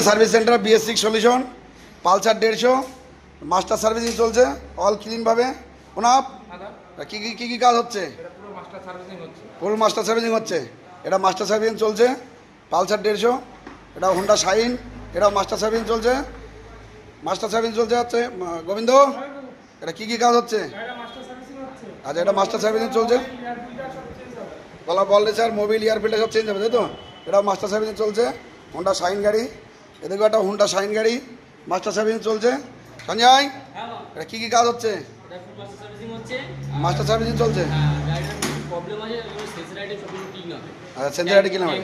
Service centre BS6 solution Pulsar 150 master servicing চলছে all ক্লিনভাবে। ওনাপ কী কী কী কী কাজ হচ্ছে? ফুল মাস্টার সার্ভিসিং হচ্ছে। এটা মাস্টার সার্ভিসিং চলছে পালসার 150, এটা হোন্ডা শাইন, এটাও মাস্টার সার্ভিসিং চলছে। মাস্টার সার্ভিসিং চলছে হচ্ছে গোবিন্দ, এটা কী কী কাজ হচ্ছে? আচ্ছা, এটা মাস্টার সার্ভিসিং চলছে, গলা বল রেচার মোবিল এয়ার ফিল্টার সব চেঞ্জ হবে, তাই তো? এটাও মাস্টার সার্ভিসিং চলছে। হোন্ডা শাইন গাড়ি, এদিকে একটা হোন্ডা শাইন গাড়ি মাস্টার সার্ভিসিং চলছে। সঞ্জয়, এটা কী কী কাজ হচ্ছে? মাস্টার সার্ভিসিং চলছে। আচ্ছা, সেন্সার গাড়ি কিনা হবে।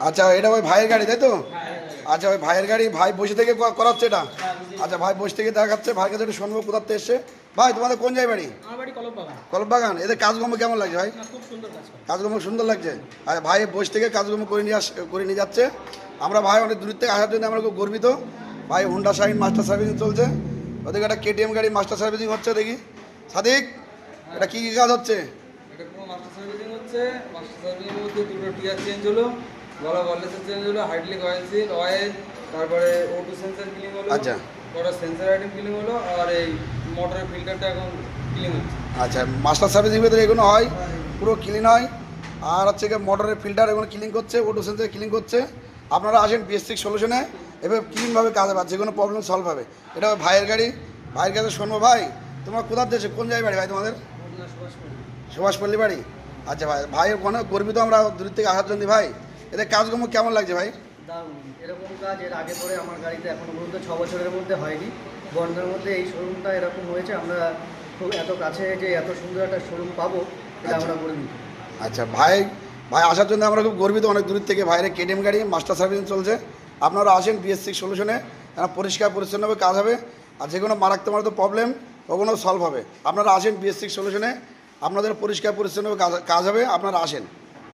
আচ্ছা, এটা ওই ভাইয়ের গাড়ি, তাই তো? আচ্ছা, ওই ভাইয়ের গাড়ি, ভাই বসে থেকে করাচ্ছে এটা। আচ্ছা, ভাই বসে থেকে দেখাচ্ছে, ভাইয়ের কাছে একটু শুনবো কোথাতে এসছে। ভাই, তোমাদের কোন জায়গায় বাড়ি? কলমবাগান। এদের কাজকর্ম কেমন লাগছে ভাই? কাজকর্ম সুন্দর লাগছে। আচ্ছা, ভাই বসে থেকে কাজকর্ম করে নিয়ে যাচ্ছে। আমরা ভাই অনেক দূর থেকে আসার জন্য আমরা খুব গর্বিত। ভাই হোন্ডা শাইন মাস্টার সার্ভিসিং চলছে, ওদিকে একটা KTM গাড়ি মাস্টার সার্ভিসিং হচ্ছে। দেখি সাদিক, এটা কী কী কাজ হচ্ছে? এটা পুরো মাস্টার সার্ভিসিং হচ্ছে। মাস্টার সার্ভিসিং মধ্যে দুটো টিয়ার চেঞ্জ হলো, গলা ওয়ারলেসের চেঞ্জ হলো, হাইড্রোলিক অয়েল সিল অয়েল, তারপরে O2 সেন্সার ক্লিন হলো। আচ্ছা, ওটা সেন্সার আইটেম ক্লিন হলো, আর এই মোটরের ফিল্টারটা এখন ক্লিন হচ্ছে। আচ্ছা, মাস্টার সার্ভিসিং ভিতরে এগুলো হয়, পুরো ক্লিন হয়। আর হচ্ছে গিয়ে মোটরের ফিল্টার এগুলো ক্লিন করছে, O2 সেন্সার ক্লিন করছে। আপনারা আসেন BS6 সলিউশনে, এবার ক্লিনভাবে কাজ হবে, যে কোনো প্রবলেম সলভ হবে। এটা ভাইয়ের গাড়ি, ভাইয়ের কাছে শোনবো। ভাই, তোমরা কোথার দেশে, কোন জায়গায় বাড়ি ভাই তোমাদের? সুভাষপল্লী বাড়ি। আচ্ছা ভাই, ভাইয়ের অনেক গর্বিত আমরা দূর থেকে আসার জন্য। ভাই, এদের কাজকর্ম কেমন লাগছে ভাই? দারুণ। এরকম কাজ এর আগে পরে আমার গাড়িতে এখনো পর্যন্ত 6 বছরের মধ্যে হয়নি। বর্ণার মধ্যে এই শোরুমটা এরকম হয়েছে। আমরা খুব এত কাছে যে এত সুন্দর একটা শোরুম পাবো, এটা আমরা গর্বিত। আচ্ছা ভাই, ভাই আসার জন্য আমরা খুব গর্বিত, অনেক দূর থেকে। ভাইয়ের KTM গাড়ি মাস্টার সার্ভিসিং চলছে। আপনারা আসেন BS6 সলিউশনে, পরিষ্কার পরিচ্ছন্নভাবে কাজ হবে। আর যে কোনো মারাত্মক প্রবলেম ওগুলো সলভ হবে। আপনারা আসেন BS6 সলিউশনে, আপনাদের পরিষ্কার পরিচ্ছন্নভাবে কাজ হবে। আপনারা আসেন।